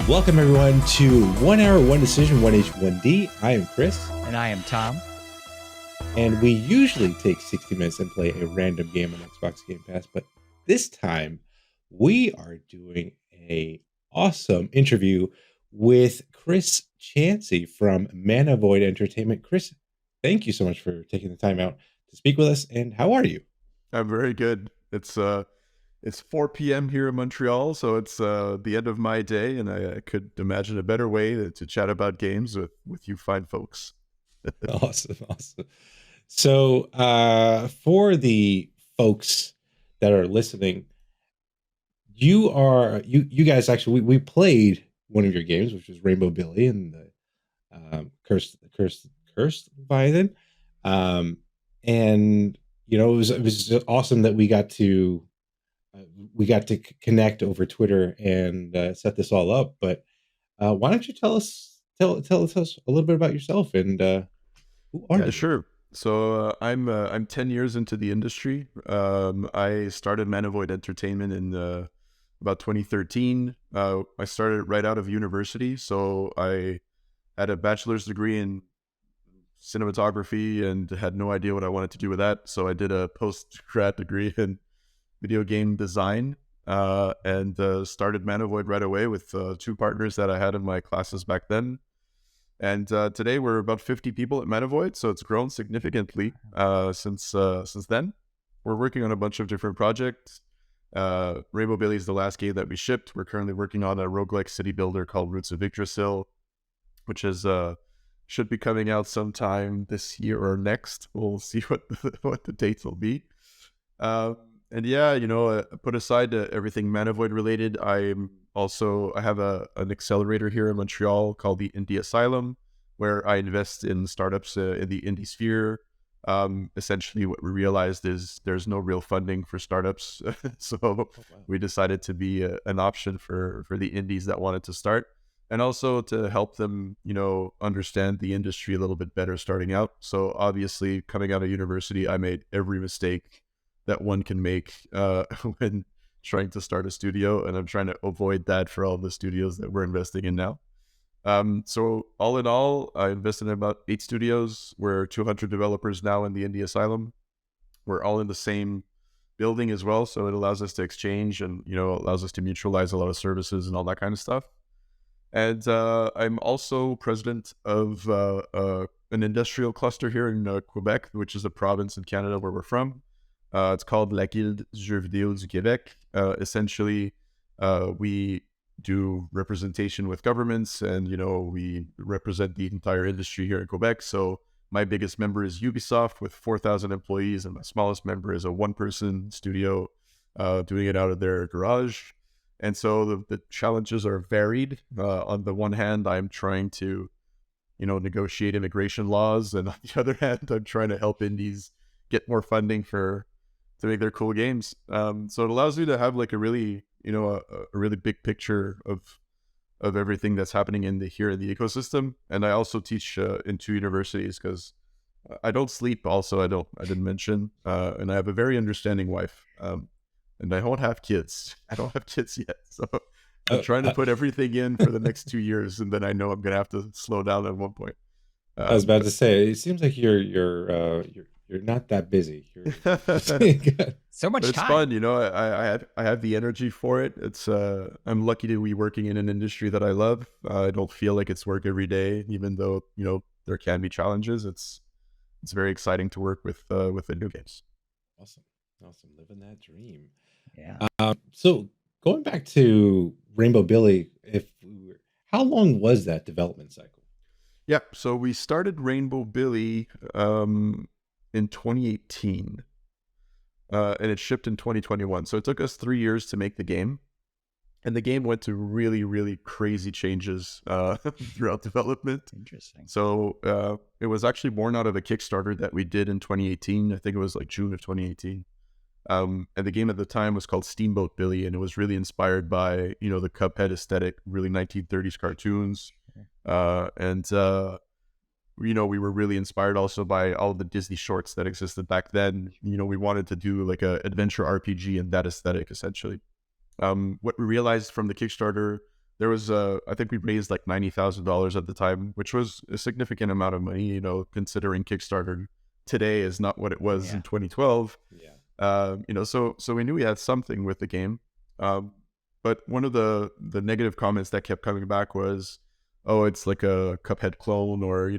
Welcome, everyone, to 1 Hour, 1 Decision, 1H, 1D. I am Chris. And I am Tom. And we usually take 60 minutes and play a random game on Xbox Game Pass. But this time, we are doing an awesome interview with Chris Chancey from ManaVoid Entertainment. Chris, thank you so much for taking the time out to speak with us. And how are you? I'm very good. It's 4 p.m. here in Montreal, so it's the end of my day, and I could imagine a better way to chat about games with you fine folks. Awesome. So for the folks that are listening, you guys actually we played one of your games, which was Rainbow Billy and the cursed Leviathan, and it was just awesome that we got to connect over Twitter and set this all up. But why don't you tell us a little bit about yourself and who are you? Sure. So I'm 10 years into the industry. I started ManaVoid Entertainment in about 2013. I started right out of university, so I had a bachelor's degree in cinematography and had no idea what I wanted to do with that. So I did a post-grad degree in video game design and started ManaVoid right away with 2 partners that I had in my classes back then. And today we're about 50 people at ManaVoid, so it's grown significantly since then. We're working on a bunch of different projects. Rainbow Billy is the last game that we shipped. We're currently working on a roguelike city builder called Roots of Yggdrasil, which is should be coming out sometime this year or next. We'll see what the dates will be. And yeah, put aside everything ManaVoid related, I have an accelerator here in Montreal called the Indie Asylum, where I invest in startups in the indie sphere. Essentially, what we realized is there's no real funding for startups, so we decided to be an option for the indies that wanted to start, and also to help them, understand the industry a little bit better starting out. So obviously, coming out of university, I made every mistake that one can make when trying to start a studio, and I'm trying to avoid that for all the studios that we're investing in now. So all in all, I invested in about 8 studios. We're 200 developers now in the Indie Asylum. We're all in the same building as well, so it allows us to exchange and allows us to mutualize a lot of services and all that kind of stuff. And I'm also president of an industrial cluster here in Quebec, which is a province in Canada where we're from. It's called La Guilde du Jeu Vidéo du Québec. Essentially, we do representation with governments, and we represent the entire industry here in Quebec. So my biggest member is Ubisoft with 4,000 employees, and my smallest member is a one-person studio doing it out of their garage. And so the challenges are varied. On the one hand, I'm trying to negotiate immigration laws, and on the other hand, I'm trying to help indies get more funding to make their cool games. So it allows you to have like a really, a really big picture of everything that's happening here in the ecosystem. And I also teach in 2 universities because I don't sleep. Also, I didn't mention, and I have a very understanding wife. And I don't have kids. I don't have kids yet. So I'm trying to put everything in for the next 2 years, and then I know I'm going to have to slow down at one point. I was about to say, it seems like you're not that busy. So much it's time. Fun, I have the energy for it. It's I'm lucky to be working in an industry that I love. I don't feel like it's work every day, even though there can be challenges. It's very exciting to work with the new games. Awesome, living that dream. Yeah. So going back to Rainbow Billy, how long was that development cycle? Yeah, so we started Rainbow Billy in 2018, and it shipped in 2021. So it took us 3 years to make the game, and the game went to really, really crazy changes throughout development. Interesting. So it was actually born out of a Kickstarter that we did in 2018. I think it was like June of 2018. And the game at the time was called Steamboat Billy, and it was really inspired by the Cuphead aesthetic, really 1930s cartoons. We were really inspired also by all the Disney shorts that existed back then. We wanted to do like a adventure RPG in that aesthetic, essentially. What we realized from the Kickstarter, there was I think we raised like $90,000 at the time, which was a significant amount of money, considering Kickstarter today is not what it was in 2012. Yeah. So we knew we had something with the game. But one of the negative comments that kept coming back was, oh, it's like a Cuphead clone, or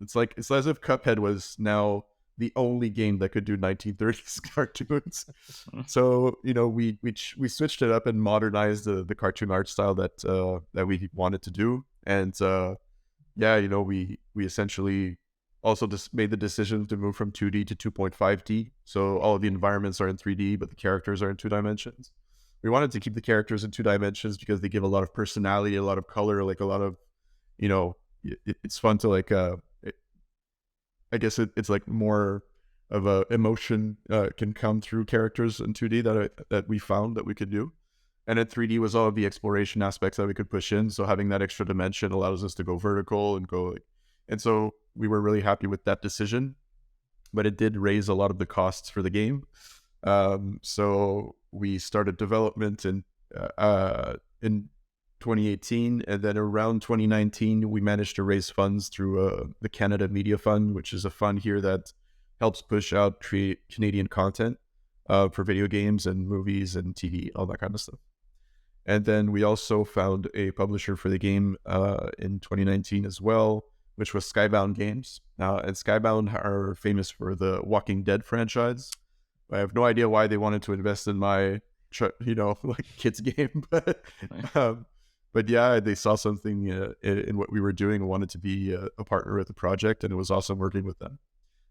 it's as if Cuphead was now the only game that could do 1930s cartoons. So we switched it up and modernized the cartoon art style that we wanted to do, and we essentially also just made the decision to move from 2D to 2.5D. So all of the environments are in 3D, but the characters are in 2 dimensions. We wanted to keep the characters in 2 dimensions because they give a lot of personality, a lot of color, like a lot of, it's fun to like, I guess it's like more of a emotion can come through characters in 2D that we found that we could do. And in 3D was all of the exploration aspects that we could push in. So having that extra dimension allows us to go vertical and go and so we were really happy with that decision, but it did raise a lot of the costs for the game. So we started development in 2018, and then around 2019, we managed to raise funds through the Canada Media Fund, which is a fund here that helps push out Canadian content for video games and movies and TV, all that kind of stuff. And then we also found a publisher for the game in 2019 as well, which was Skybound Games. And Skybound are famous for the Walking Dead franchise. I have no idea why they wanted to invest in my, like kids game, but yeah, they saw something in what we were doing and wanted to be a partner with the project, and it was awesome working with them.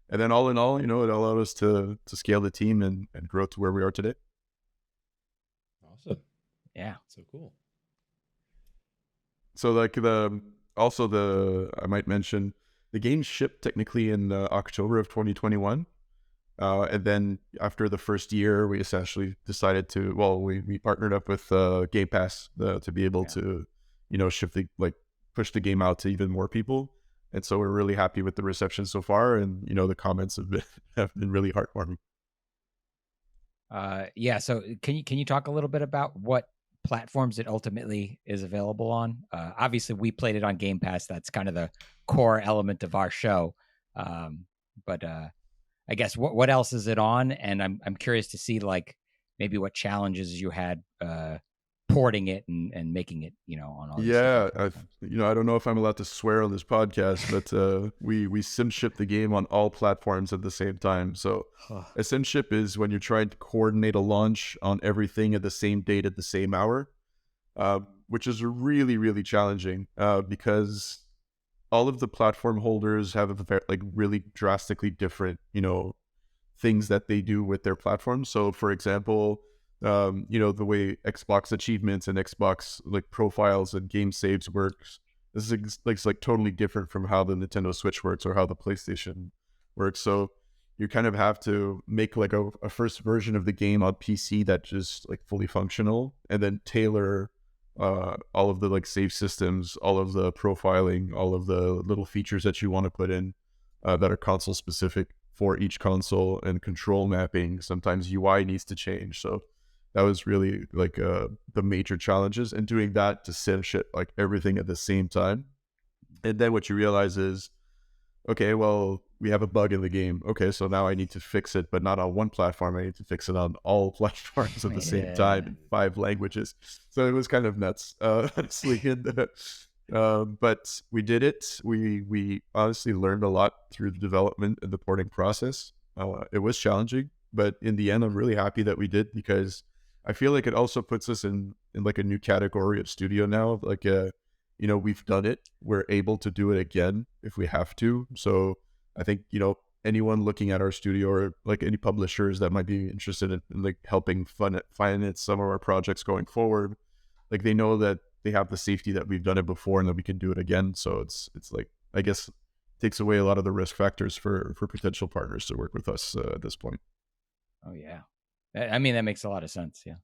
And then all in all, it allowed us to scale the team and grow to where we are today. Awesome. Yeah. So cool. So like I might mention the game shipped technically in October of 2021. And then after the first year, we essentially decided we partnered up with Game Pass to be able to, push the game out to even more people. And so we're really happy with the reception so far. And, the comments have been really heartwarming. So can you talk a little bit about what platforms it ultimately is available on? Obviously we played it on Game Pass. That's kind of the core element of our show. But I guess what else is it on? And I'm curious to see like maybe what challenges you had porting it and making it, on all these I don't know if I'm allowed to swear on this podcast, but we sim ship the game on all platforms at the same time. So a sim ship is when you're trying to coordinate a launch on everything at the same date at the same hour, which is really, really challenging because all of the platform holders have really drastically different, things that they do with their platforms. So for example, the way Xbox achievements and Xbox like profiles and game saves works, this is like totally different from how the Nintendo Switch works or how the PlayStation works. So you kind of have to make like a first version of the game on PC that's just like fully functional, and then tailor all of the like save systems, all of the profiling, all of the little features that you want to put in that are console specific for each console, and control mapping. Sometimes UI needs to change. So that was really like the major challenges, and doing that to sim ship like everything at the same time. And then what you realize is, okay, well, we have a bug in the game. Okay, so now I need to fix it, but not on one platform. I need to fix it on all platforms at the same time in 5 languages. So it was kind of nuts, honestly. But we did it. We honestly learned a lot through the development and the porting process. It was challenging, but in the end, I'm really happy that we did, because I feel like it also puts us in like a new category of studio now. Like, we've done it. We're able to do it again if we have to. So I think, anyone looking at our studio, or like any publishers that might be interested in like helping finance some of our projects going forward, like they know that they have the safety that we've done it before and that we can do it again. So it's like, I guess, takes away a lot of the risk factors for potential partners to work with us at this point. Oh yeah. I mean, that makes a lot of sense. Yeah.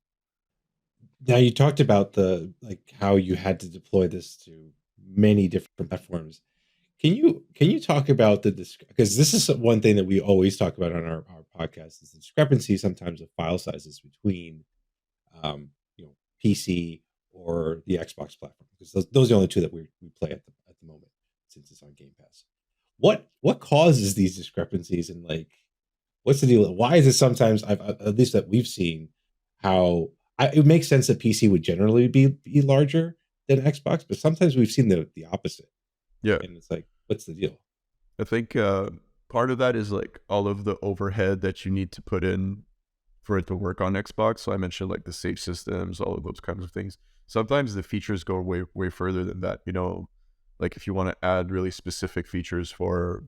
Now you talked about how you had to deploy this to many different platforms. Can you talk about because this is one thing that we always talk about on our podcast, is the discrepancy sometimes of file sizes between PC or the Xbox platform, because those are the only two that we play at the moment since it's on Game Pass. What causes these discrepancies, and like what's the deal? Why is it sometimes I've at least that we've seen how it makes sense that PC would generally be larger than Xbox, but sometimes we've seen the opposite, Yeah, and it's like, what's the deal? I think part of that is like all of the overhead that you need to put in for it to work on Xbox. So I mentioned like the save systems, all of those kinds of things. Sometimes the features go way further than that. You know, like if you want to add really specific features for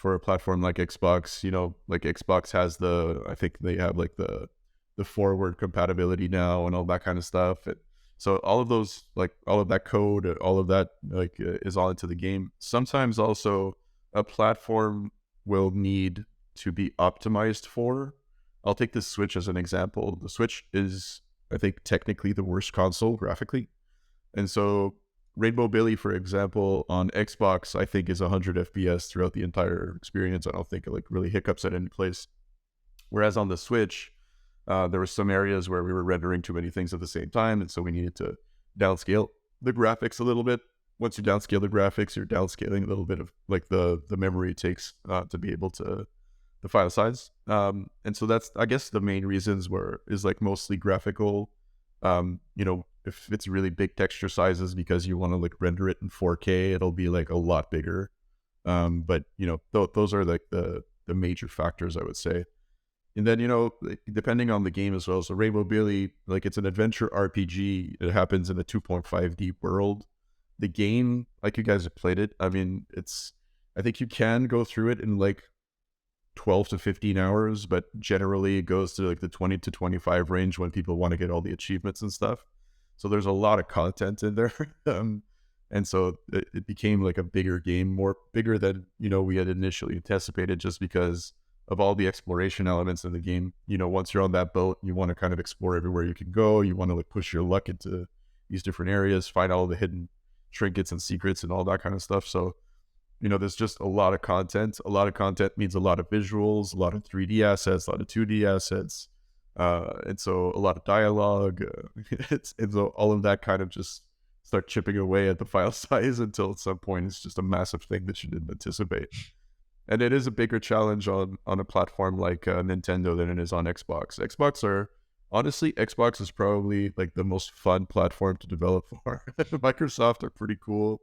a platform like Xbox, you know, like Xbox has I think they have like the forward compatibility now and all that kind of stuff. So all of those, like all of that code, all of that like is all into the game. Sometimes also a platform will need to be optimized for. I'll take the Switch as an example. The Switch is, I think, technically the worst console graphically. And so Rainbow Billy, for example, on Xbox, I think is 100 FPS throughout the entire experience. I don't think it like really hiccups at any place. Whereas on the Switch, there were some areas where we were rendering too many things at the same time, and so we needed to downscale the graphics a little bit. Once you downscale the graphics, you're downscaling a little bit of like the memory it takes to be able to the file size. And so that's, I guess, the main reasons is like mostly graphical. You know, if it's really big texture sizes because you want to like render it in 4K, it'll be like a lot bigger. But you know, those are like the major factors, I would say. And then, you know, depending on the game as well. So Rainbow Billy, like it's an adventure RPG. It happens in a 2.5D world. The game, like you guys have played it, I mean, I think you can go through it in like 12 to 15 hours, but generally it goes to like the 20 to 25 range when people want to get all the achievements and stuff. So there's a lot of content in there. And so it became like a bigger game, more bigger than, you know, we had initially anticipated, just because of all the exploration elements in the game. You know, once you're on that boat, you want to kind of explore everywhere you can go. You want to like push your luck into these different areas, find all the hidden trinkets and secrets and all that kind of stuff. So, you know, there's just a lot of content. A lot of content means a lot of visuals, a lot of 3D assets, a lot of 2D assets. And so a lot of dialogue. And so all of that kind of just start chipping away at the file size until at some point it's just a massive thing that you didn't anticipate. And it is a bigger challenge on a platform like Nintendo than it is on Xbox. Xbox is probably like the most fun platform to develop for. Microsoft are pretty cool.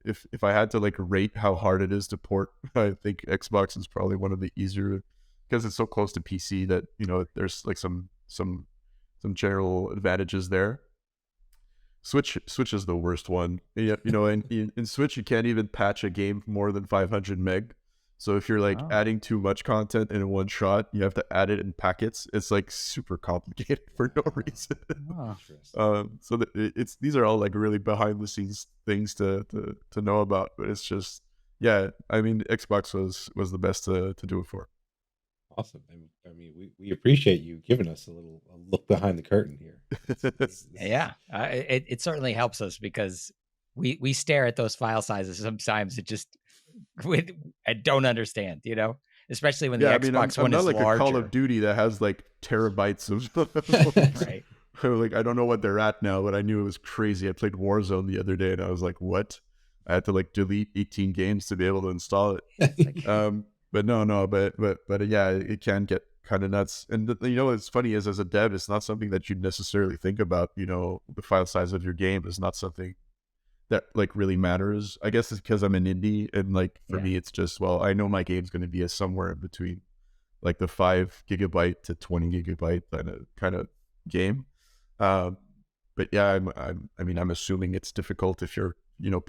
If I had to like rate how hard it is to port, I think Xbox is probably one of the easier, because it's so close to PC that, you know, there's like some general advantages there. Switch is the worst one. You know, in Switch you can't even patch a game more than 500 meg. So if you're like adding too much content in one shot, you have to add it in packets. It's like super complicated for no reason. So these are all like really behind the scenes things to know about. But it's just, yeah, I mean, Xbox was the best to do it for. Awesome. I mean, we appreciate you giving us a look behind the curtain here. Yeah, it certainly helps us, because we stare at those file sizes sometimes. It just I don't understand, you know, especially when the Xbox One is like larger. A Call of Duty that has like terabytes of Right. Like, I don't know what they're at now, but I knew it was crazy. I played Warzone the other day and I was like, what? I had to like delete 18 games to be able to install it. But yeah, it can get kind of nuts. And you know what's funny is, as a dev, it's not something that you'd necessarily think about. You know, the file size of your game is not something that like really matters. I guess it's because I'm an indie, and like for me, it's just, well, I know my game's going to be somewhere in between like the 5 gigabyte to 20 gigabyte kind of game. But yeah, I'm assuming it's difficult if you're, you know,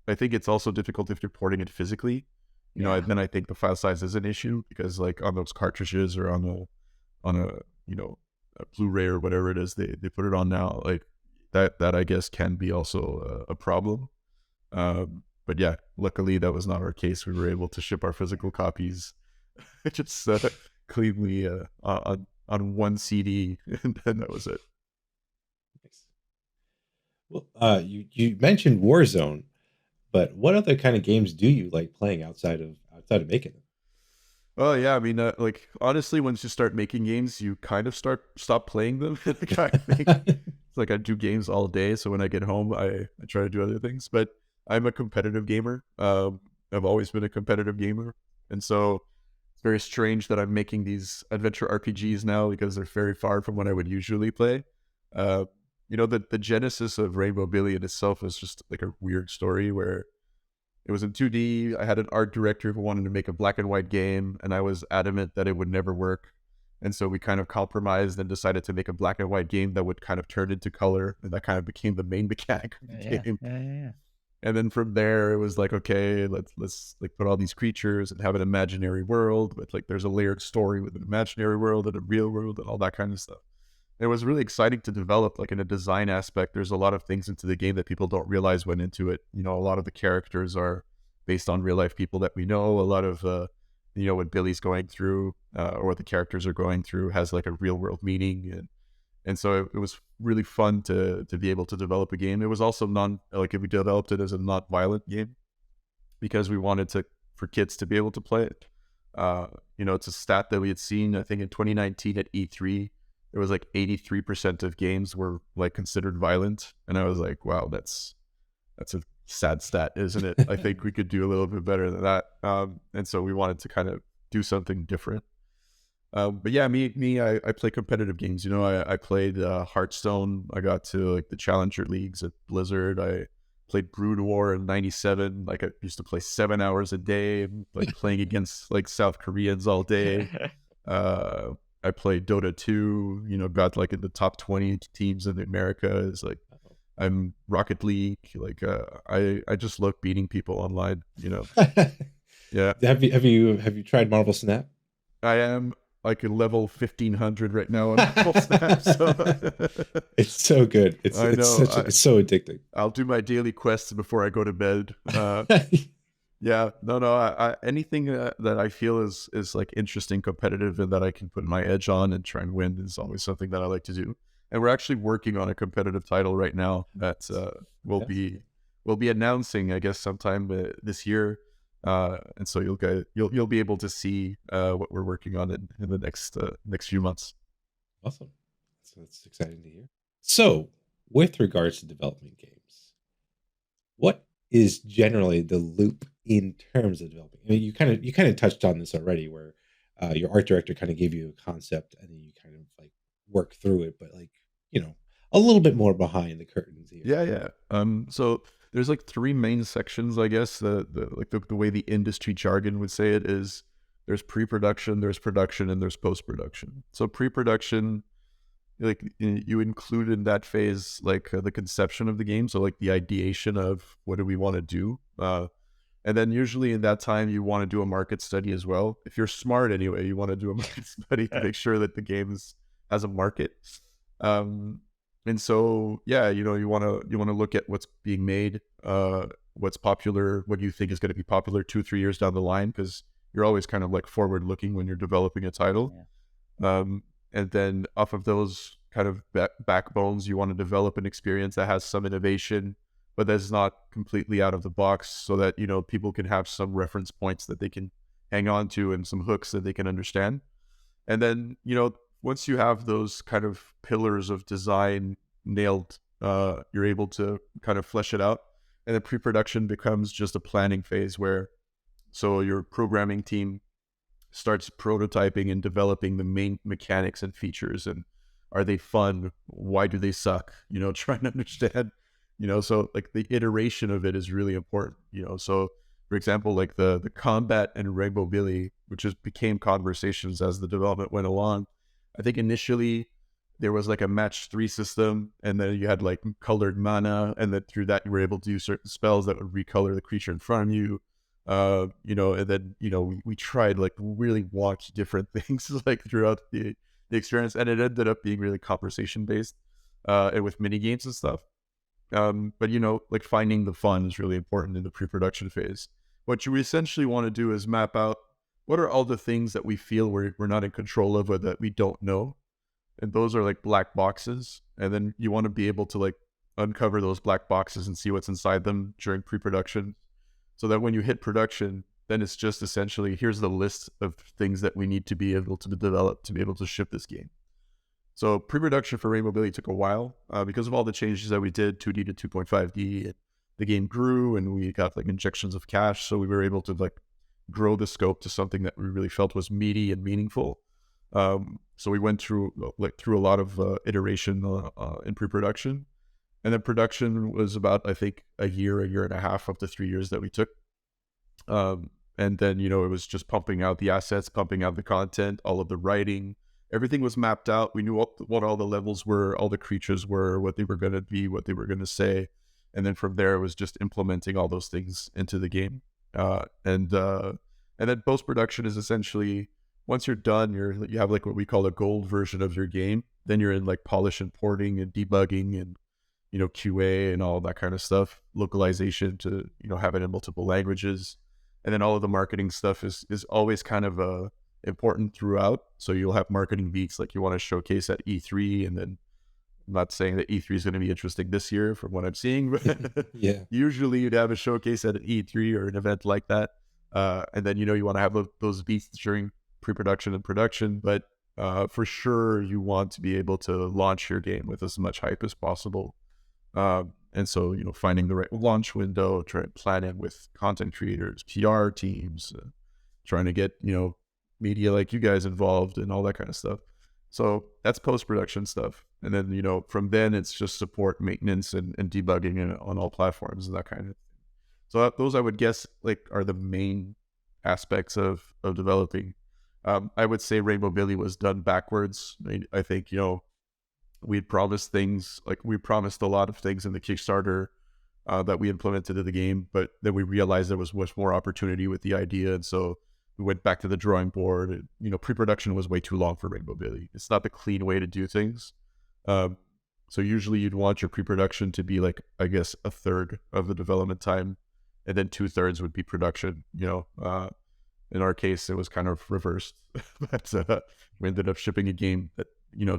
I think it's also difficult if you're porting it physically. You know, then I think the file size is an issue, because like on those cartridges or on a you know, a Blu-ray or whatever it is they put it on now, like that I guess can be also a problem. But yeah, luckily that was not our case. We were able to ship our physical copies just cleanly on one CD, and then that was it. Well, you mentioned Warzone, but what other kind of games do you like playing outside of making them? Oh yeah, I mean, like honestly, once you start making games, you kind of stop playing them. I think like I do games all day. So when I get home, I try to do other things. But I'm a competitive gamer. I've always been a competitive gamer. And so it's very strange that I'm making these adventure RPGs now because they're very far from what I would usually play. The genesis of Rainbow Billy in itself is just like a weird story where it was in 2D. I had an art director who wanted to make a black and white game, and I was adamant that it would never work. And so we kind of compromised and decided to make a black and white game that would kind of turn into color, and that kind of became the main mechanic of the game. Yeah. And then from there, it was like, okay, let's like put all these creatures and have an imaginary world, but like there's a layered story with an imaginary world and a real world and all that kind of stuff. It was really exciting to develop, like in a design aspect. There's a lot of things into the game that people don't realize went into it. A lot of the characters are based on real life people that we know. A lot of, what Billy's going through or what the characters are going through has like a real world meaning. And so it was really fun to be able to develop a game. It was also we developed it as a not violent game because we wanted for kids to be able to play it. It's a stat that we had seen, I think in 2019 at E3, it was like 83% of games were like considered violent. And I was like, wow, that's a sad stat, isn't it? I think we could do a little bit better than that. And so we wanted to kind of do something different. But yeah, I play competitive games. I played Hearthstone. I got to like the Challenger Leagues at Blizzard. I played Brood War in '97. Like I used to play 7 hours a day, like playing against like South Koreans all day. I played Dota 2, got like in the top 20 teams in America. Is like, I'm Rocket League. Like, I just love beating people online, Yeah. Have you tried Marvel Snap? I am like a level 1500 right now on Marvel Snap. So it's so good. It's so addicting. I'll do my daily quests before I go to bed. Yeah, no. Anything that I feel is like interesting, competitive, and that I can put my edge on and try and win is always something that I like to do. And we're actually working on a competitive title right now that we'll be announcing, I guess, sometime this year. And so you'll be able to see what we're working on in the next few months. Awesome, so that's exciting to hear. So, with regards to development games, what is generally the loop in terms of developing? I mean, you kind of touched on this already, where your art director kind of gave you a concept, and then you kind of like work through it, but like a little bit more behind the curtains here. Yeah. So there's like three main sections, I guess. The way the industry jargon would say it is there's pre-production, there's production, and there's post-production. So pre-production, like you include in that phase like the conception of the game, so like the ideation of what do we want to do, and then usually in that time you want to do a market study as well. If you're smart anyway, you want to do a market study to make sure that the game has a market. And so yeah, you want to look at what's being made, what's popular, what do you think is going to be popular 2-3 years down the line, because you're always kind of like forward looking when you're developing a title. And then off of those kind of backbones, you want to develop an experience that has some innovation, but that's not completely out of the box, so that people can have some reference points that they can hang on to and some hooks that they can understand. And then once you have those kind of pillars of design nailed, you're able to kind of flesh it out. And then pre-production becomes just a planning phase so your programming team starts prototyping and developing the main mechanics and features, and are they fun? Why do they suck? Trying to understand, so like the iteration of it is really important, so for example, like the combat and Rainbow Billy, which became conversations as the development went along. I think initially there was like a match 3 system, and then you had like colored mana, and then through that you were able to do certain spells that would recolor the creature in front of you. And then we tried like really wonky different things like throughout the experience, and it ended up being really conversation based, and with mini games and stuff. But like finding the fun is really important in the pre-production phase. What you essentially want to do is map out what are all the things that we feel we're not in control of, or that we don't know, and those are like black boxes. And then you want to be able to like uncover those black boxes and see what's inside them during pre-production, so that when you hit production, then it's just essentially, here's the list of things that we need to be able to develop to be able to ship this game. So pre-production for Rainbow Billy took a while because of all the changes that we did, 2D to 2.5D. The game grew, and we got like injections of cash, so we were able to like grow the scope to something that we really felt was meaty and meaningful. So we went through a lot of iteration in pre-production, and then production was about, I think, a year and a half up to 3 years that we took. And then, it was just pumping out the assets, pumping out the content, all of the writing. Everything was mapped out. We knew what all the levels were, all the creatures were, what they were going to be, what they were going to say. And then from there, it was just implementing all those things into the game. And then post-production is essentially, once you're done, you have like what we call a gold version of your game. Then you're in like polish and porting and debugging and, QA and all that kind of stuff, localization to, have it in multiple languages. And then all of the marketing stuff is always kind of important throughout. So you'll have marketing beats like you want to showcase at E3. And then I'm not saying that E3 is going to be interesting this year from what I'm seeing, but Yeah. usually you'd have a showcase at an E3 or an event like that. And then, you want to have those beats during pre-production and production. But for sure, you want to be able to launch your game with as much hype as possible. And so, finding the right launch window, planning with content creators, PR teams, trying to get, media like you guys involved and all that kind of stuff. So that's post-production stuff. And then, from then it's just support, maintenance, and debugging on all platforms and that kind of thing. So those, I would guess, like, are the main aspects of developing. I would say Rainbow Billy was done backwards. I think, we had promised things, like we promised a lot of things in the Kickstarter that we implemented in the game, but then we realized there was much more opportunity with the idea. And so we went back to the drawing board. And, pre-production was way too long for Rainbow Billy. It's not the clean way to do things. So usually you'd want your pre-production to be like, I guess, a third of the development time, and then 2/3 would be production. In our case, it was kind of reversed, but we ended up shipping a game that,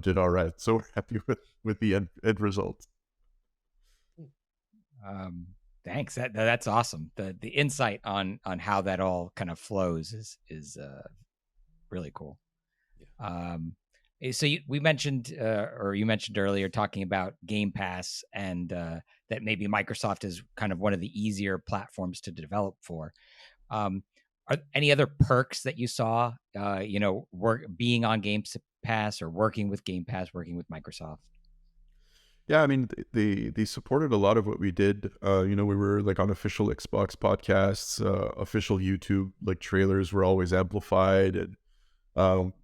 did all right. So we're happy with the end result. Thanks. That's awesome. The insight on how that all kind of flows is really cool. Yeah. So we mentioned, or you mentioned earlier, talking about Game Pass and that maybe Microsoft is kind of one of the easier platforms to develop for. Are any other perks that you saw, being on Game Pass or working with Game Pass, working with Microsoft? Yeah, I mean, they supported a lot of what we did. We were like on official Xbox podcasts, official YouTube, like trailers were always amplified. And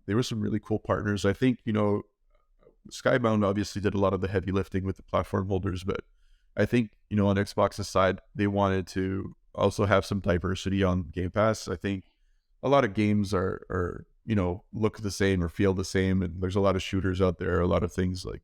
there were some really cool partners. I think, Skybound obviously did a lot of the heavy lifting with the platform holders, but I think, on Xbox's side, they wanted to also have some diversity on Game Pass. I think a lot of games are look the same or feel the same, and there's a lot of shooters out there, a lot of things like,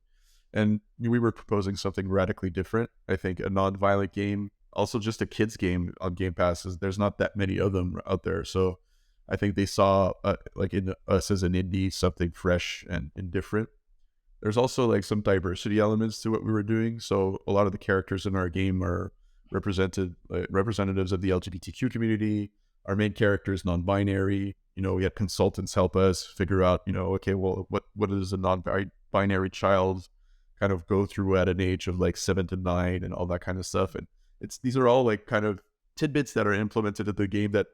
and we were proposing something radically different. I think a non-violent game, also just a kids game on Game Pass, there's not that many of them out there. So I think they saw like in us as an indie, something fresh and different. There's also like some diversity elements to what we were doing. So a lot of the characters in our game are representatives of the LGBTQ community. Our main character is non-binary. We had consultants help us figure out, okay, well, what does a non-binary child kind of go through at an age of like 7 to 9 and all that kind of stuff. And these are all like kind of tidbits that are implemented in the game that,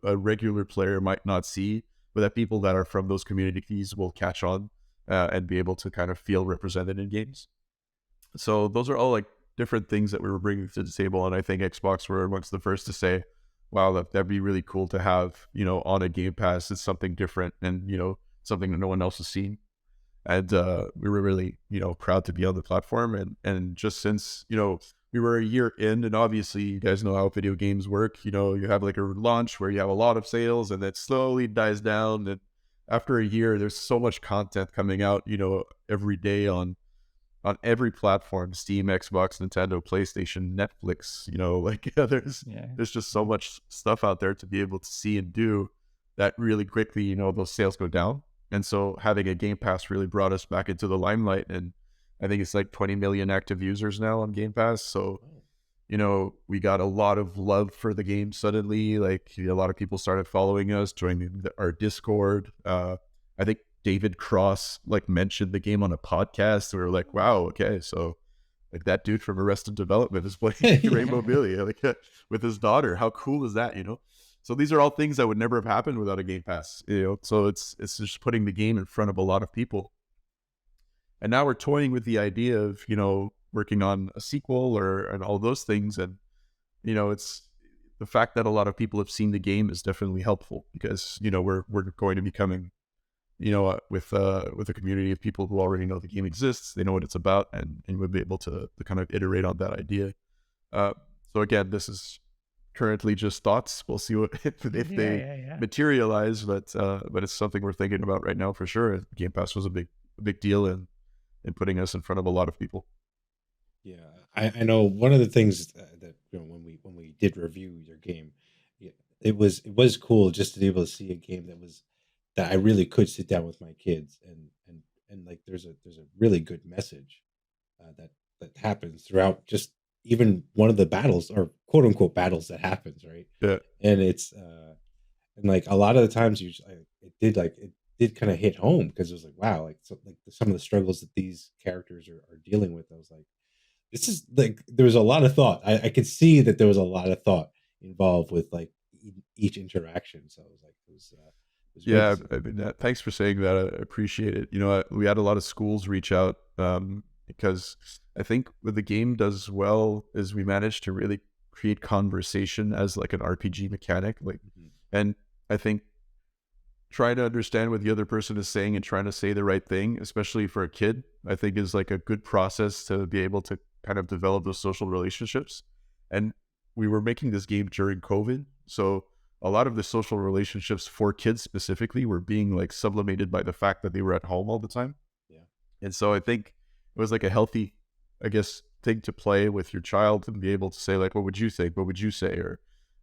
a regular player might not see, but that people that are from those communities will catch on and be able to kind of feel represented in games. So those are all like different things that we were bringing to the table. And I think Xbox were amongst the first to say, wow, that'd be really cool to have, on a Game Pass. It's something different and, something that no one else has seen. And we were really, proud to be on the platform. And just since, we were a year in, and obviously you guys know how video games work, you have like a launch where you have a lot of sales and that slowly dies down. And after a year, there's so much content coming out, every day on every platform: Steam, Xbox, Nintendo, PlayStation, Netflix. There's just so much stuff out there to be able to see and do that really quickly, those sales go down. And so having a Game Pass really brought us back into the limelight. And I think it's like 20 million active users now on Game Pass. So, we got a lot of love for the game suddenly. Like a lot of people started following us, joining our Discord. I think David Cross like mentioned the game on a podcast. We were like, wow, okay, so like that dude from Arrested Development is playing Rainbow Billy like with his daughter. How cool is that, you know? So these are all things that would never have happened without a Game Pass, you know? So it's just putting the game in front of a lot of people. And now we're toying with the idea of, you know, working on a sequel and all those things. And, you know, it's the fact that a lot of people have seen the game is definitely helpful because, you know, we're going to be coming, you know, with a community of people who already know the game exists, they know what it's about, and we'll be able to kind of iterate on that idea. So again, this is currently just thoughts. We'll see what if they materialize, but it's something we're thinking about right now for sure. Game Pass was a big deal in putting us in front of a lot of people. Yeah, I know one of the things that you know when we did review your game, yeah, it was cool just to be able to see a game that I really could sit down with my kids and like there's a really good message that happens throughout just even one of the battles or quote unquote battles that happens, right? Yeah. And it's and like a lot of the times it did kind of hit home because it was like wow, like some of the struggles that these characters are dealing with. I was like, this is like there was a lot of thought. I could see that there was a lot of thought involved with like each interaction. So I was like, it was great to Yeah, see. I mean, thanks for saying that. I appreciate it. You know, we had a lot of schools reach out because I think what the game does well is we managed to really create conversation as like an RPG mechanic. Like, Mhm. and I think trying to understand what the other person is saying and trying to say the right thing, especially for a kid, I think is like a good process to be able to kind of develop those social relationships. And we were making this game during COVID. So a lot of the social relationships for kids specifically were being like sublimated by the fact that they were at home all the time. Yeah. And so I think it was like a healthy, I guess, thing to play with your child and be able to say like, what would you think? What would you say?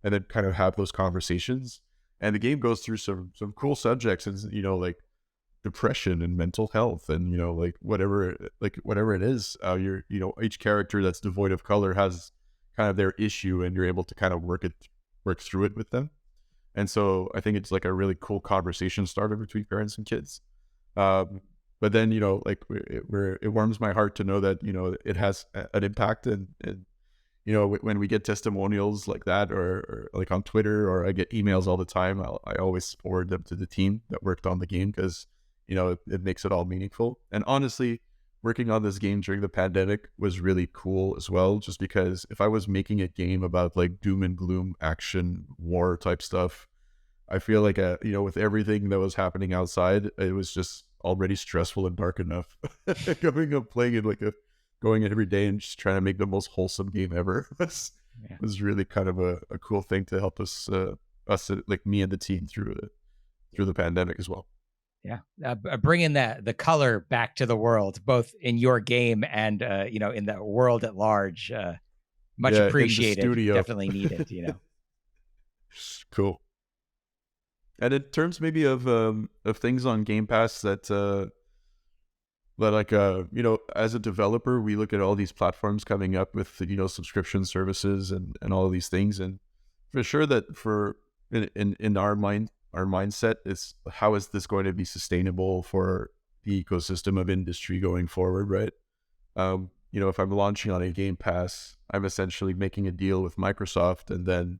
And then kind of have those conversations. And the game goes through some cool subjects and, you know, like depression and mental health and, you know, like whatever it is, you know, each character that's devoid of color has kind of their issue and you're able to kind of work through it with them. And so I think it's like a really cool conversation starter between parents and kids. But then, you know, like it warms my heart to know that, you know, it has an impact and you know, when we get testimonials like that or like on Twitter or I get emails all the time, I always forward them to the team that worked on the game because, you know, it makes it all meaningful. And honestly, working on this game during the pandemic was really cool as well, just because if I was making a game about like doom and gloom action war type stuff, I feel like, you know, with everything that was happening outside, it was just already stressful and dark enough. Coming up, playing it like going in every day and just trying to make the most wholesome game ever was really kind of a cool thing to help us, like me and the team through the pandemic as well. Yeah, bringing the color back to the world, both in your game and you know, in the world at large. Much appreciated. In the studio. Definitely needed. You know. Cool. And in terms maybe of things on Game Pass that like you know, as a developer, we look at all these platforms coming up with, you know, subscription services and all of these things, and for sure that for in our mindset is how is this going to be sustainable for the ecosystem of industry going forward, right? You know, if I'm launching on a Game Pass, I'm essentially making a deal with Microsoft, and then,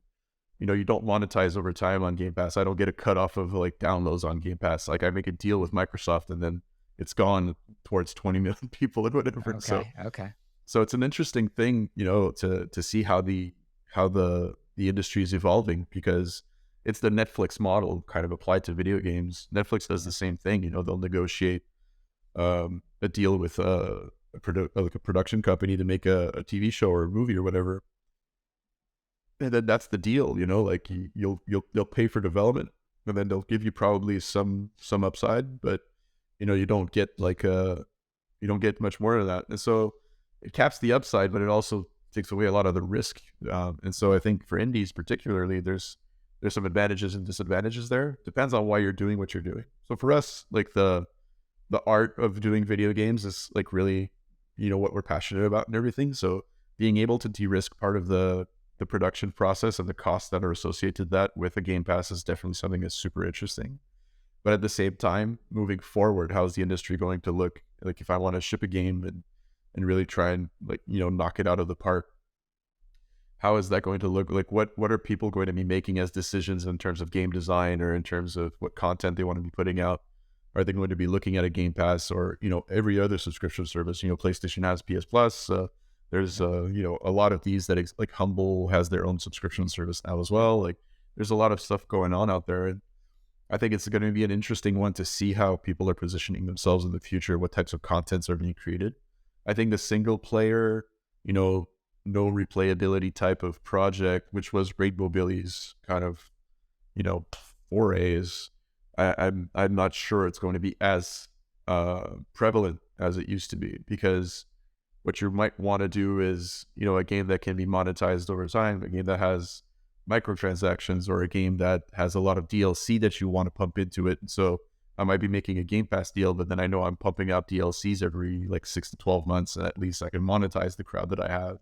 you know, you don't monetize over time on Game Pass. I don't get a cut off of like downloads on Game Pass. Like I make a deal with Microsoft, and then it's gone towards 20 million people or whatever. Okay. So it's an interesting thing, you know, to see how the industry is evolving, because it's the Netflix model kind of applied to video games. Netflix does the same thing. You know, they'll negotiate a deal with like a production company to make a TV show or a movie or whatever, and then that's the deal. You know, like you'll pay for development, and then they'll give you probably some upside, but you know, you don't get much more of that. And so it caps the upside, but it also takes away a lot of the risk. And so I think for indies particularly, there's some advantages and disadvantages there. Depends on why you're doing what you're doing. So for us, like the art of doing video games is like really, you know, what we're passionate about and everything. So being able to de-risk part of the production process and the costs that are associated with that with a Game Pass is definitely something that's super interesting. But at the same time, moving forward, how's the industry going to look? Like if I want to ship a game and really try and like, knock it out of the park, how is that going to look? Like what are people going to be making as decisions in terms of game design or in terms of what content they want to be putting out? Are they going to be looking at a Game Pass or, every other subscription service? PlayStation has PS Plus. There's, a lot of these that like Humble has their own subscription service now as well. Like there's a lot of stuff going on out there. And I think it's going to be an interesting one to see how people are positioning themselves in the future, what types of contents are being created. I think the single player, no replayability type of project, which was Rainbow Billy's kind of, forays, I'm not sure it's going to be as prevalent as it used to be, because what you might want to do is, a game that can be monetized over time, a game that has microtransactions, or a game that has a lot of DLC that you want to pump into it. And so I might be making a Game Pass deal, but then I know I'm pumping out DLCs every like 6 to 12 months, and at least I can monetize the crowd that I have.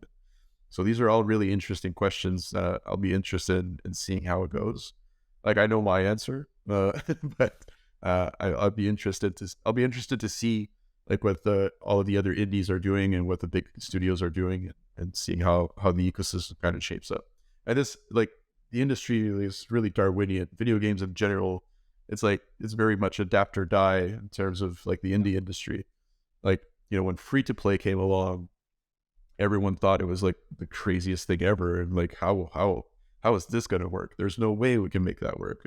So these are all really interesting questions that I'll be interested in seeing how it goes. Like I know my answer, but I'll be interested to see like what all of the other indies are doing and what the big studios are doing, and seeing how the ecosystem kind of shapes up. And this, like, the industry is really Darwinian. Video games in general, it's very much adapt or die in terms of like the indie industry. Like, when free to play came along, everyone thought it was like the craziest thing ever, and like how is this going to work? There's no way we can make that work.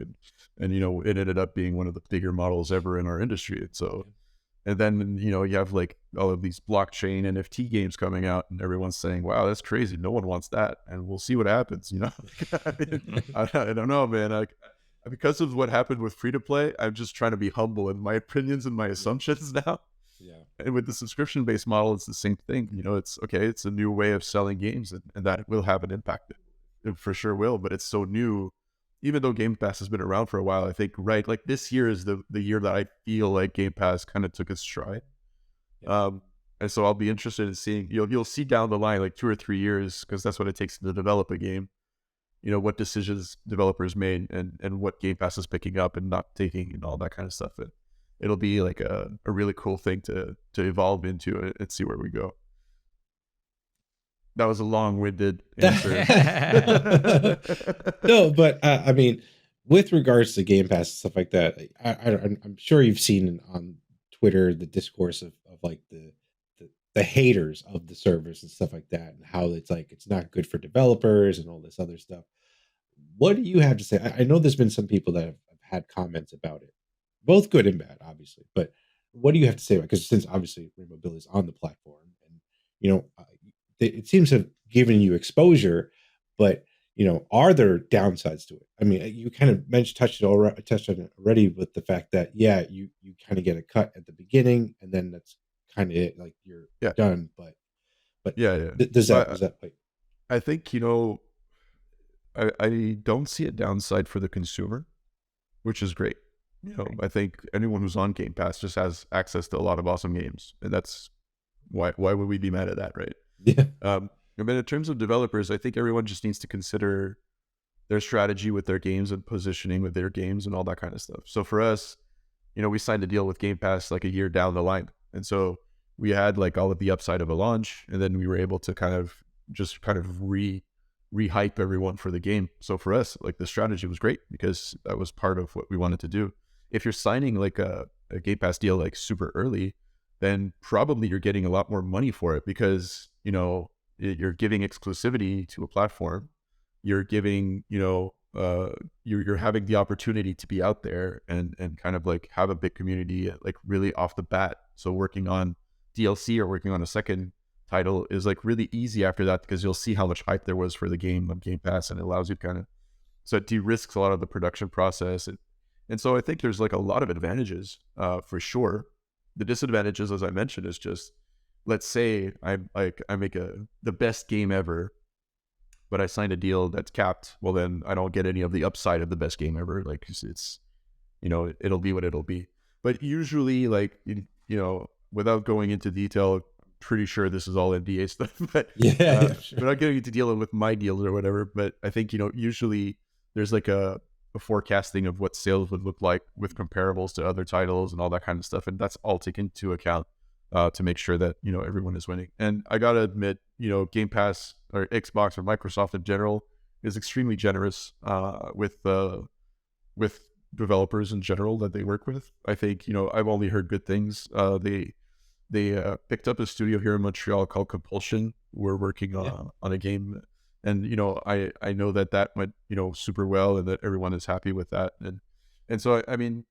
And it ended up being one of the bigger models ever in our industry. And so, and then you have like all of these blockchain NFT games coming out, and everyone's saying, "Wow, that's crazy. No one wants that." And we'll see what happens. I don't know, man. Because of what happened with free to play, I'm just trying to be humble in my opinions and my assumptions now. Yeah. And with the subscription based model, it's the same thing. It's okay. It's a new way of selling games, and that will have an impact. It for sure will, but it's so new. Even though Game Pass has been around for a while, I think, right, like this year is the year that I feel like Game Pass kind of took its stride. Yeah. And so I'll be interested in seeing, you'll see down the line, like 2 or 3 years, because that's what it takes to develop a game, what decisions developers made, and what Game Pass is picking up and not taking, and all that kind of stuff. And it'll be like a really cool thing to evolve into and see where we go. That was a long-winded answer. No, but I mean, with regards to Game Pass and stuff like that, I'm sure you've seen on Twitter the discourse of like the haters of the servers and stuff like that, and how it's like it's not good for developers and all this other stuff. What do you have to say? I know there's been some people that have had comments about it, both good and bad, obviously. But what do you have to say about? Because since obviously Rainbow Bill is on the platform, and it seems to have given you exposure, but are there downsides to it? I mean, you kind of touched on it already with the fact that you kind of get a cut at the beginning, and then that's kind of it, like you're done. But yeah. Does that like? I think I don't see a downside for the consumer, which is great. I think anyone who's on Game Pass just has access to a lot of awesome games, and that's why would we be mad at that, right? Yeah. But in terms of developers, I think everyone just needs to consider their strategy with their games and positioning with their games and all that kind of stuff. So for us, we signed a deal with Game Pass like a year down the line, and so we had like all of the upside of a launch, and then we were able to kind of re-hype everyone for the game. So for us, like the strategy was great because that was part of what we wanted to do. If you're signing like a Game Pass deal like super early, then probably you're getting a lot more money for it, because you're giving exclusivity to a platform, you're giving you're having the opportunity to be out there and kind of like have a big community like really off the bat. So working on DLC or working on a second title is like really easy after that, because you'll see how much hype there was for the game on Game Pass, and it allows you so it de-risks a lot of the production process. And so I think there's like a lot of advantages for sure. The disadvantages, as I mentioned, is just, let's say I make the best game ever, but I signed a deal that's capped. Well, then I don't get any of the upside of the best game ever. Like it's it'll be what it'll be. But usually, like without going into detail, pretty sure this is all NDA stuff, but sure. We're not getting into dealing with my deals or whatever. But I think usually there's like a a forecasting of what sales would look like with comparables to other titles and all that kind of stuff. And that's all taken into account to make sure that, you know, everyone is winning. And I got to admit, you know, Game Pass or Xbox or Microsoft in general is extremely generous with developers in general that they work with. I think, you know, I've only heard good things. They picked up a studio here in Montreal called Compulsion. We're working on a game, and you know, I know that went, you know, super well, and that everyone is happy with that. And so I mean,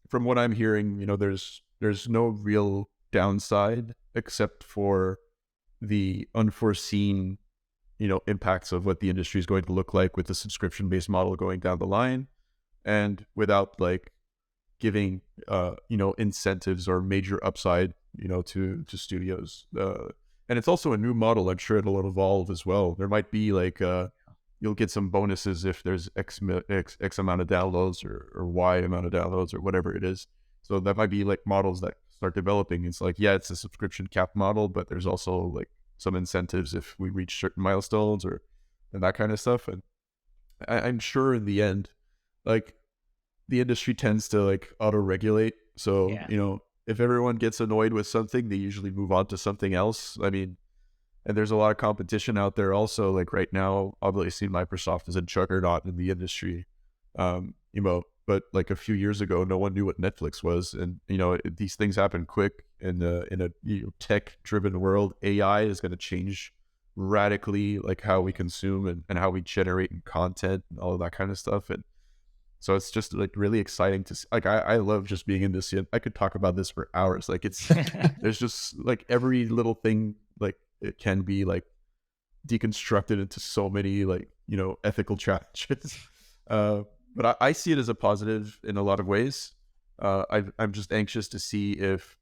from what I'm hearing, you know, there's no real downside except for the unforeseen, you know, impacts of what the industry is going to look like with the subscription based model going down the line, and without like giving you know, incentives or major upside, you know, to studios. And it's also a new model. I'm sure it'll evolve as well. There might be like you'll get some bonuses if there's X amount of downloads or Y amount of downloads or whatever it is. So that might be like models that start developing. It's like, yeah, it's a subscription cap model, but there's also like some incentives if we reach certain milestones and that kind of stuff. And I'm sure in the end, like, the industry tends to like auto-regulate. So, you know, if everyone gets annoyed with something, they usually move on to something else. I mean, and there's a lot of competition out there also. Like right now, obviously Microsoft is a juggernaut in the industry. You know, but like a few years ago, no one knew what Netflix was. And, you know, these things happen quick in a you know, tech-driven world. AI is going to change radically like how we consume and how we generate content and all of that kind of stuff. And so it's just like really exciting to see. Like I love just being in this. I could talk about this for hours. Like it's there's just like every little thing, like it can be like deconstructed into so many like, you know, ethical challenges. But I see it as a positive in a lot of ways. I'm just anxious to see if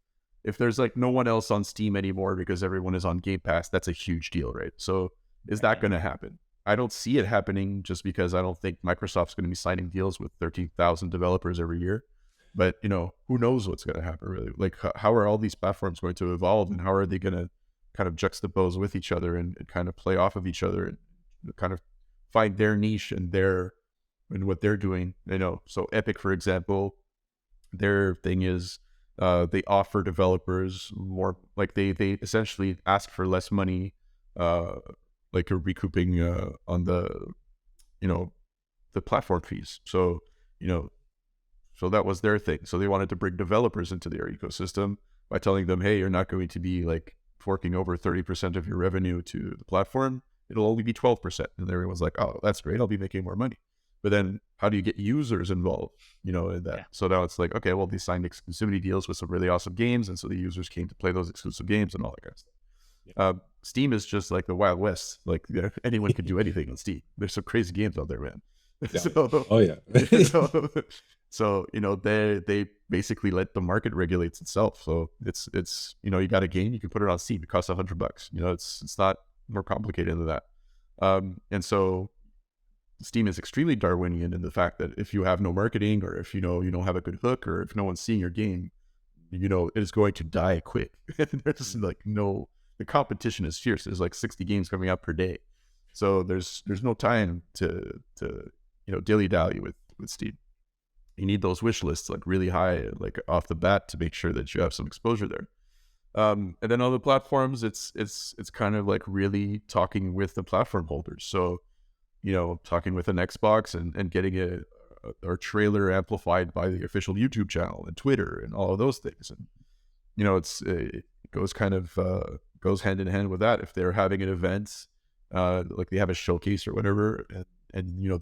there's like no one else on Steam anymore because everyone is on Game Pass. That's a huge deal, right? So is that going to happen? I don't see it happening just because I don't think Microsoft's going to be signing deals with 13,000 developers every year. But, you know, who knows what's going to happen really? Like, how are all these platforms going to evolve, and how are they going to kind of juxtapose with each other and kind of play off of each other and kind of find their niche and what they're doing, you know? So Epic, for example, their thing is they offer developers more, like they essentially ask for less money, like a recouping on the, you know, the platform fees. So, you know, so that was their thing. So they wanted to bring developers into their ecosystem by telling them, hey, you're not going to be like forking over 30% of your revenue to the platform. It'll only be 12%. And everyone's like, oh, that's great. I'll be making more money. But then how do you get users involved, you know, in that? Yeah. So now it's like, okay, well, they signed exclusivity deals with some really awesome games. And so the users came to play those exclusive games and all that kind of stuff. Yeah. Steam is just like the Wild West. Like anyone can do anything on Steam. There's some crazy games out there, man. Yeah. So, oh yeah. so you know, they basically let the market regulates itself. So it's you know, you got a game, you can put it on Steam. It costs $100. You know, it's not more complicated than that. And so Steam is extremely Darwinian in the fact that if you have no marketing, or if you know you don't have a good hook, or if no one's seeing your game, you know, it is going to die quick. There's like no. The competition is fierce. There's like 60 games coming out per day. So there's no time to you know, dilly-dally with Steam. You need those wish lists like really high, like off the bat, to make sure that you have some exposure there. And then on the platforms, it's kind of like really talking with the platform holders. So, you know, talking with an Xbox and getting our trailer amplified by the official YouTube channel and Twitter and all of those things. And, you know, it goes kind of goes hand in hand with that. If they're having an event, like they have a showcase or whatever, and you know,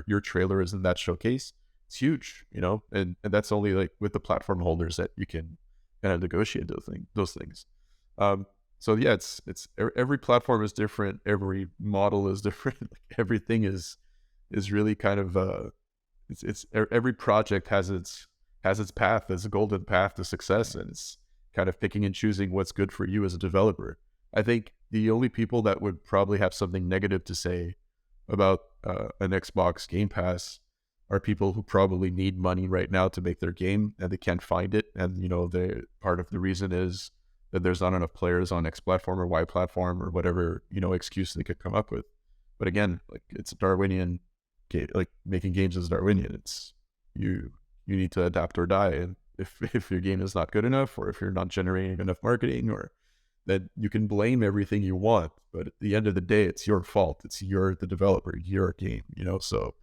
your trailer is in that showcase, it's huge, you know, and that's only like with the platform holders that you can kind of negotiate those things. So yeah, it's every platform is different, every model is different. Everything is really kind of it's every project has its path, there's a golden path to success, and it's kind of picking and choosing what's good for you as a developer. I think the only people that would probably have something negative to say about an Xbox Game Pass are people who probably need money right now to make their game and they can't find it. And, you know, part of the reason is that there's not enough players on X platform or Y platform or whatever, you know, excuse they could come up with. But again, like, it's a Darwinian like making games is Darwinian. It's you need to adapt or die, and if your game is not good enough, or if you're not generating enough marketing, or that you can blame everything you want, but at the end of the day, it's your fault. It's the developer, your game, So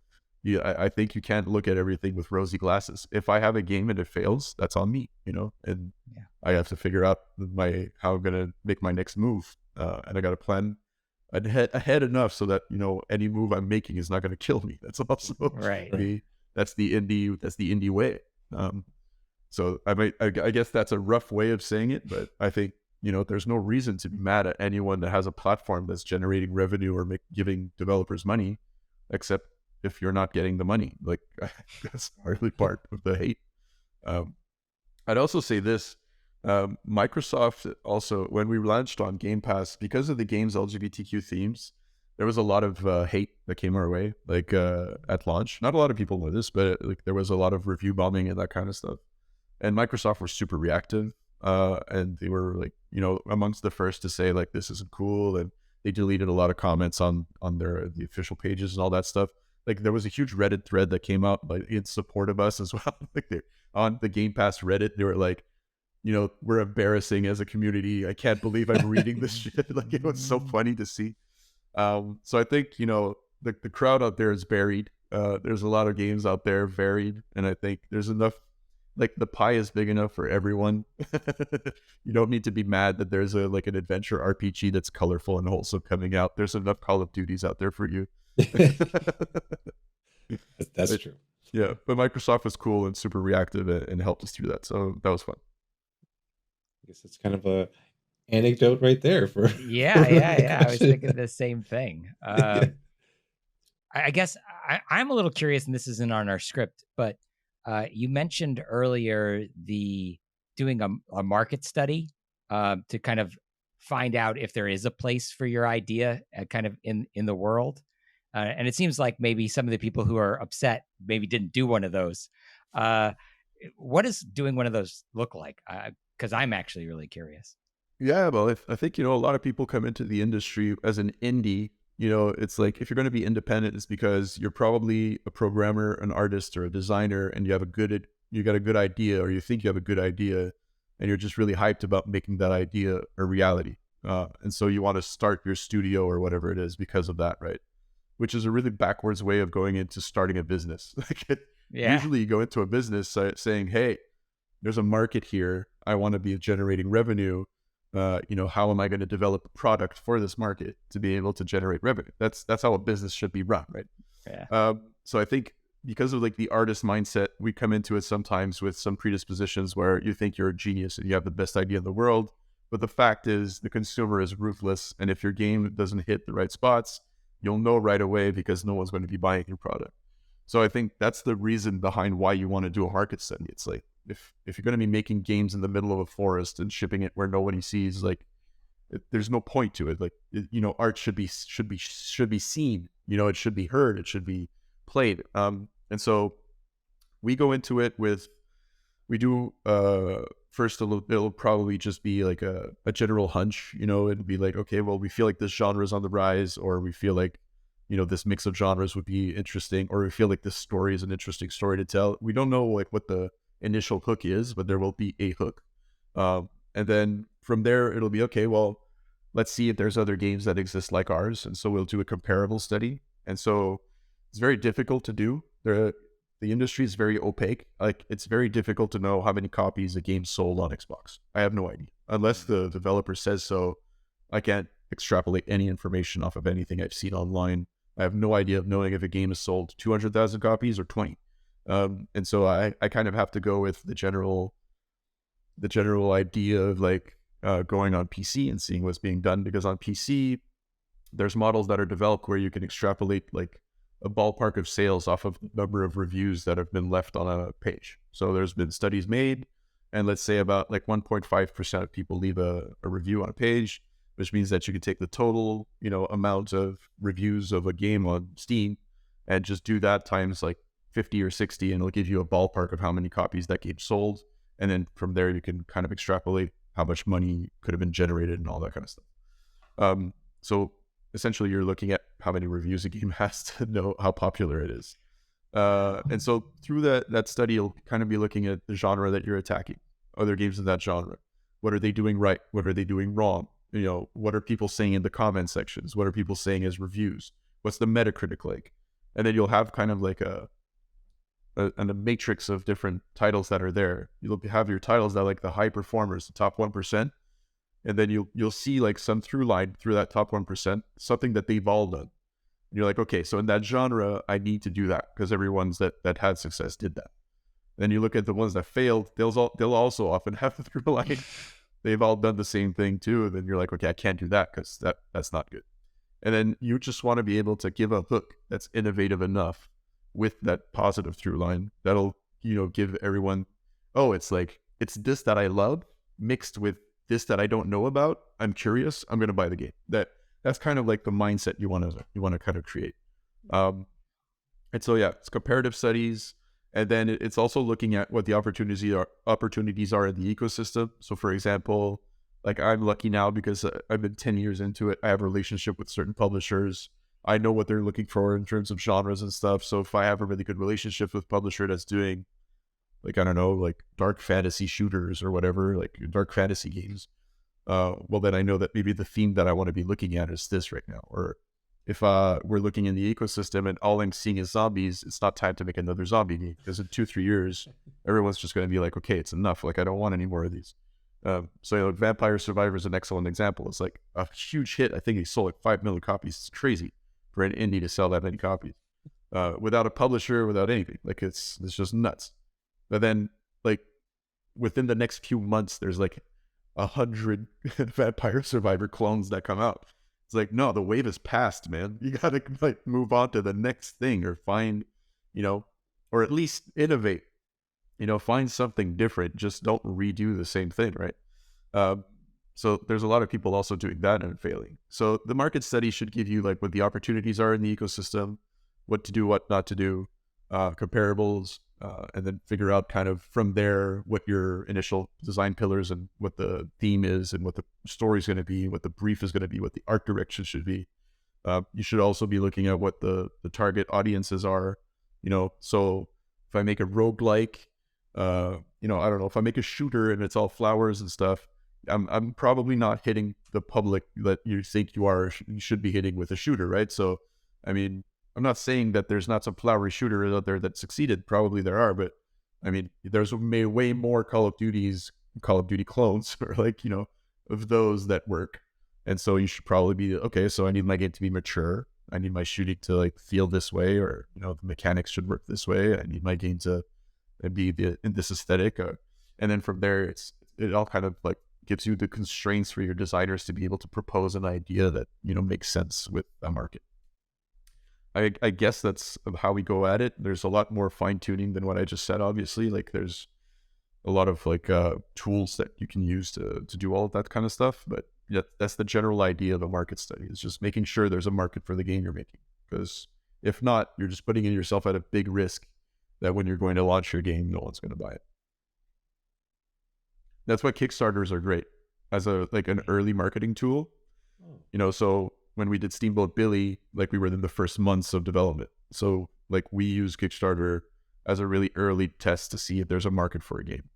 yeah, I think you can't look at everything with rosy glasses. If I have a game and it fails, that's on me, and Yeah. I have to figure out how I'm gonna make my next move, and I got to plan ahead enough so that any move I'm making is not going to kill me. That's also Right. that's the indie way. So I guess that's a rough way of saying it, but I think there's no reason to be mad at anyone that has a platform that's generating revenue or giving developers money, except if you're not getting the money. Like that's hardly part of the hate. I'd also say this. Microsoft also, when we launched on Game Pass, because of the game's LGBTQ themes, there was a lot of hate that came our way, like at launch. Not a lot of people know this, but like there was a lot of review bombing and that kind of stuff. And Microsoft were super reactive, and they were like, amongst the first to say like this isn't cool, and they deleted a lot of comments on the official pages and all that stuff. Like there was a huge Reddit thread that came out like in support of us as well. Like they're on the Game Pass Reddit, they were like, we're embarrassing as a community. I can't believe I'm reading this shit. Like it was so funny to see. So I think, the crowd out there is varied. There's a lot of games out there varied. And I think there's enough, like the pie is big enough for everyone. You don't need to be mad that there's an adventure RPG that's colorful and wholesome coming out. There's enough Call of Duties out there for you. That's true. Yeah. But Microsoft was cool and super reactive and helped us through that. So that was fun. I guess it's kind of a anecdote right there for Yeah. I was thinking the same thing. I guess I'm a little curious, and this isn't on our script, but you mentioned earlier doing a market study to kind of find out if there is a place for your idea kind of in the world. And it seems like maybe some of the people who are upset maybe didn't do one of those. What does doing one of those look like? Because I'm actually really curious. Yeah, well, I think, a lot of people come into the industry as an indie. It's like if you're going to be independent, it's because you're probably a programmer, an artist, or a designer, and you got a good idea, or you think you have a good idea, and you're just really hyped about making that idea a reality. And so you want to start your studio or whatever it is because of that, right? Which is a really backwards way of going into starting a business. Usually you go into a business saying, hey, there's a market here. I want to be generating revenue. How am I going to develop a product for this market to be able to generate revenue? That's how a business should be run, right? Yeah. So I think because of the artist mindset, we come into it sometimes with some predispositions where you think you're a genius and you have the best idea in the world. But the fact is the consumer is ruthless. And if your game doesn't hit the right spots, you'll know right away because no one's going to be buying your product. So I think that's the reason behind why you want to do a market study. It's like, if you're going to be making games in the middle of a forest and shipping it where nobody sees, there's no point to it. Art should be seen. It should be heard. It should be played. And so we go into it we do first it'll probably just be like a general hunch. It'd be like, okay, well, we feel like this genre is on the rise, or we feel like this mix of genres would be interesting, or we feel like this story is an interesting story to tell. We don't know what the initial hook is, but there will be a hook. And then from there, it'll be, okay, well, let's see if there's other games that exist like ours. And so we'll do a comparable study. And so it's very difficult to do. The industry is very opaque. It's very difficult to know how many copies a game sold on Xbox. I have no idea. Unless the developer says so, I can't extrapolate any information off of anything I've seen online. I have no idea of knowing if a game is sold 200,000 copies or 20. And so I kind of have to go with the general idea of going on PC and seeing what's being done, because on PC, there's models that are developed where you can extrapolate a ballpark of sales off of the number of reviews that have been left on a page. So there's been studies made, and let's say about 1.5% of people leave a review on a page, which means that you can take the total, amount of reviews of a game on Steam and just do that times 50 or 60, and it'll give you a ballpark of how many copies that game sold. And then from there, you can kind of extrapolate how much money could have been generated and all that kind of stuff. So essentially you're looking at how many reviews a game has to know how popular it is. And so through that study, you'll kind of be looking at the genre that you're attacking, other games in that genre. What are they doing right? What are they doing wrong? What are people saying in the comment sections? What are people saying as reviews? What's the Metacritic like? And then you'll have kind of like a matrix of different titles that are there. You'll have your titles that are like the high performers, the top 1%. And then you'll see like some through line through that top 1%, something that they've all done. And you're like, okay, so in that genre, I need to do that because everyone's that had success did that. Then you look at the ones that failed, they'll also often have the through line. They've all done the same thing too. And then you're like, okay, I can't do that because that's not good. And then you just want to be able to give a hook that's innovative enough with that positive through line that'll, give everyone, oh, it's this that I love mixed with this that I don't know about. I'm curious. I'm going to buy the game. That's kind of like the mindset you want to kind of create. And so, yeah, it's comparative studies. And then it's also looking at what the opportunities are in the ecosystem. So for example, like I'm lucky now because I've been 10 years into it. I have a relationship with certain publishers. I know what they're looking for in terms of genres and stuff. So if I have a really good relationship with a publisher that's doing like, I don't know, like dark fantasy shooters or whatever, like dark fantasy games, well, then I know that maybe the theme that I want to be looking at is this right now. Or if we're looking in the ecosystem and all I'm seeing is zombies, it's not time to make another zombie game because in 2-3 years, everyone's just going to be like, okay, it's enough. Like, I don't want any more of these. So Vampire Survivor is an excellent example. It's like a huge hit. I think he sold like 5 million copies. It's crazy for an indie to sell that many copies without a publisher, without anything. Like it's just nuts. But then like within the next few months, there's like 100 Vampire Survivor clones that come out. It's like, no, the wave is past, man. You gotta like move on to the next thing or find, or at least innovate. Find something different. Just don't redo the same thing, right? So there's a lot of people also doing that and failing. So the market study should give you like what the opportunities are in the ecosystem, what to do, what not to do, comparables, and then figure out kind of from there what your initial design pillars and what the theme is and what the story is going to be, what the brief is going to be, what the art direction should be. You should also be looking at what the target audiences are, so if I make a roguelike, I don't know, if I make a shooter and it's all flowers and stuff, I'm probably not hitting the public that you think you should be hitting with a shooter, right? So, I mean, I'm not saying that there's not some flowery shooters out there that succeeded. Probably there are, but I mean, there's way more Call of Duty clones, or like, of those that work. And so you should probably be, okay, so I need my game to be mature. I need my shooting to like feel this way, or, the mechanics should work this way. I need my game to be in this aesthetic. And then from there, it all kind of like gives you the constraints for your designers to be able to propose an idea that, makes sense with a market. I guess that's how we go at it. There's a lot more fine tuning than what I just said, obviously. Like there's a lot of like tools that you can use to do all of that kind of stuff. But yeah, that's the general idea of a market study. It's just making sure there's a market for the game you're making. Because if not, you're just putting yourself at a big risk that when you're going to launch your game, no one's going to buy it. That's why Kickstarters are great as an early marketing tool. So when we did Steamboat Billy, like we were in the first months of development. So like we use Kickstarter as a really early test to see if there's a market for a game.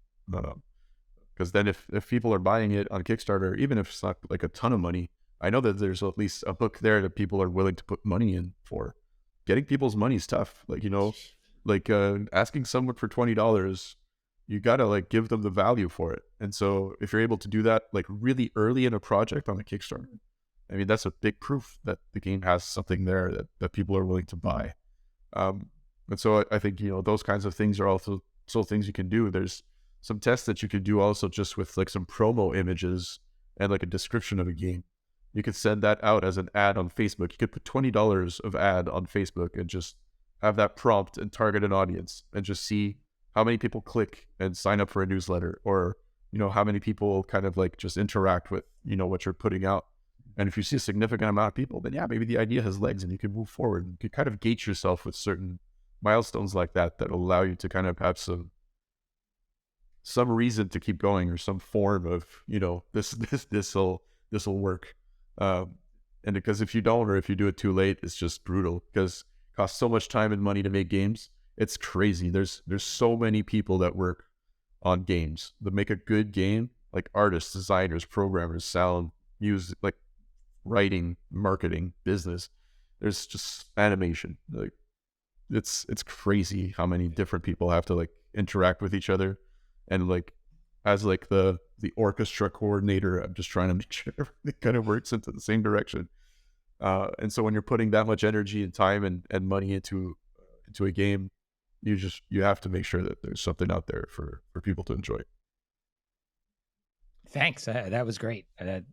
Because then if people are buying it on Kickstarter, even if it's not like a ton of money, I know that there's at least a hook there that people are willing to put money in for. Getting people's money is tough. Like, asking someone for $20, you gotta like give them the value for it. And so if you're able to do that like really early in a project on a Kickstarter, I mean, that's a big proof that the game has something there that people are willing to buy. And so I think, those kinds of things are also still things you can do. There's some tests that you could do also just with like some promo images and like a description of a game. You could send that out as an ad on Facebook. You could put $20 of ad on Facebook and just have that prompt and target an audience and just see how many people click and sign up for a newsletter, or, how many people kind of like just interact with, what you're putting out. And if you see a significant amount of people, then yeah, maybe the idea has legs and you can move forward. You can kind of gauge yourself with certain milestones like that will allow you to kind of have some reason to keep going, or some form of, this'll work. And because if you don't, or if you do it too late, it's just brutal, because it costs so much time and money to make games. It's crazy. There's so many people that work on games that make a good game, like artists, designers, programmers, sound, music, like writing, marketing, business. There's just animation. Like it's crazy how many different people have to like interact with each other. And like as like the orchestra coordinator, I'm just trying to make sure everything kind of works into the same direction. And so when you're putting that much energy and time and money into a game, you have to make sure that there's something out there for people to enjoy. Thanks. That was great. That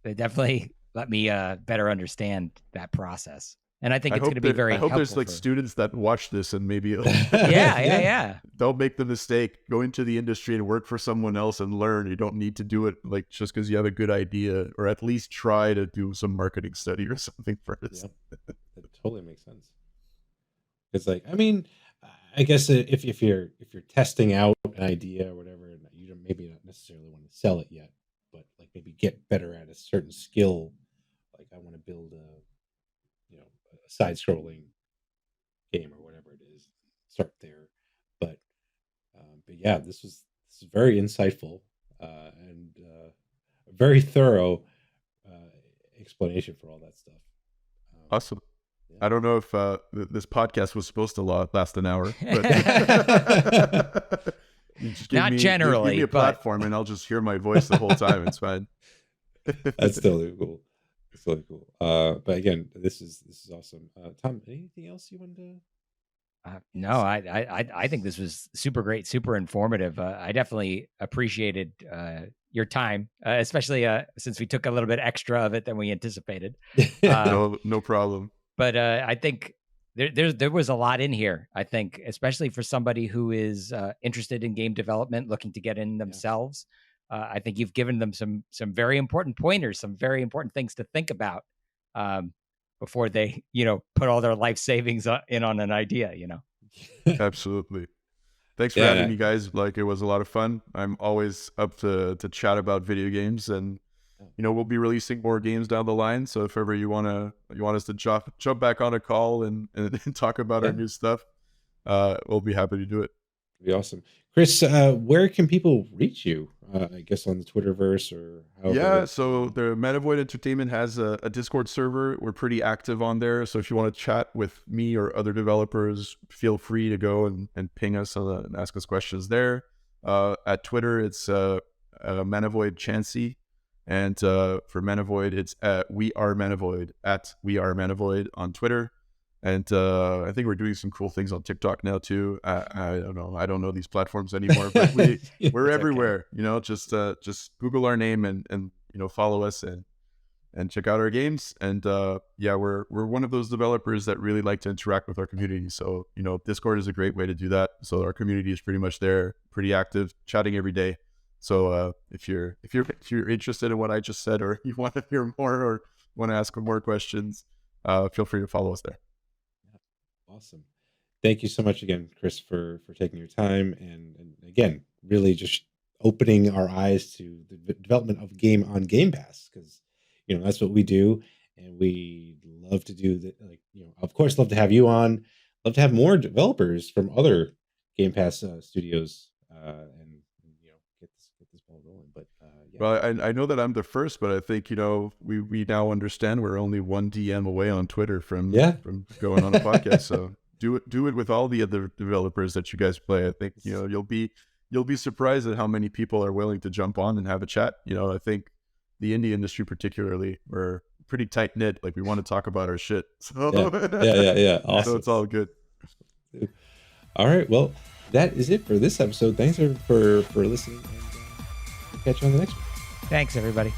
definitely let me better understand that process. And I think it's going to be very helpful. I hope there's like students that watch this and maybe yeah. Don't make the mistake, go into the industry and work for someone else and learn. You don't need to do it like just because you have a good idea, or at least try to do some marketing study or something first. Yep. That totally makes sense. It's like, I mean, I guess if you're testing out an idea or whatever, and you don't maybe not necessarily want to sell it yet, but like maybe get better at a certain skill. Like I want to build a side-scrolling game or whatever it is. Start there, but yeah, this is very insightful and very thorough explanation for all that stuff. Awesome. Yeah. I don't know if this podcast was supposed to last an hour, but not generally. Give me a platform, and I'll just hear my voice the whole time. It's fine. That's totally cool. It's really cool. But again, this is awesome. Tom, anything else you wanted to? No, I think this was super great, super informative. I definitely appreciated your time, especially since we took a little bit extra of it than we anticipated. No problem. But I think there was a lot in here. I think, especially for somebody who is interested in game development, looking to get in themselves. I think you've given them some very important pointers, some very important things to think about before they, put all their life savings in on an idea, Absolutely. Thanks for having me, guys. Like, it was a lot of fun. I'm always up to chat about video games, and we'll be releasing more games down the line. So if ever you want us to jump back on a call and talk about our new stuff, we'll be happy to do it. It'd be awesome. Chris, where can people reach you? I guess on the Twitterverse or however. Yeah, so the ManaVoid Entertainment has a Discord server. We're pretty active on there. So if you want to chat with me or other developers, feel free to go and ping us and ask us questions there. At Twitter, it's ManaVoid Chancey. And for ManaVoid, it's We Are ManaVoid, at We Are ManaVoid on Twitter. And I think we're doing some cool things on TikTok now too. I don't know. I don't know these platforms anymore, but we're everywhere. Okay. Just Google our name and follow us and check out our games. And we're one of those developers that really like to interact with our community. So Discord is a great way to do that. So our community is pretty much there, pretty active, chatting every day. So if you're interested in what I just said, or you want to hear more, or want to ask more questions, feel free to follow us there. Awesome. Thank you so much again, Chris, for taking your time and again, really just opening our eyes to the development of game on Game Pass, because that's what we do, and we love to do that. Like of course, love to have you on. Love to have more developers from other Game Pass studios and get this ball rolling. But well, I know that I'm the first, but I think we now understand we're only one DM away on Twitter from going on a podcast. So do it with all the other developers that you guys play. I think you'll be surprised at how many people are willing to jump on and have a chat. I think the indie industry particularly, we're pretty tight knit. Like, we want to talk about our shit. So yeah. Awesome. So it's all good. All right. Well, that is it for this episode. Thanks for listening. And we'll catch you on the next one. Thanks, everybody.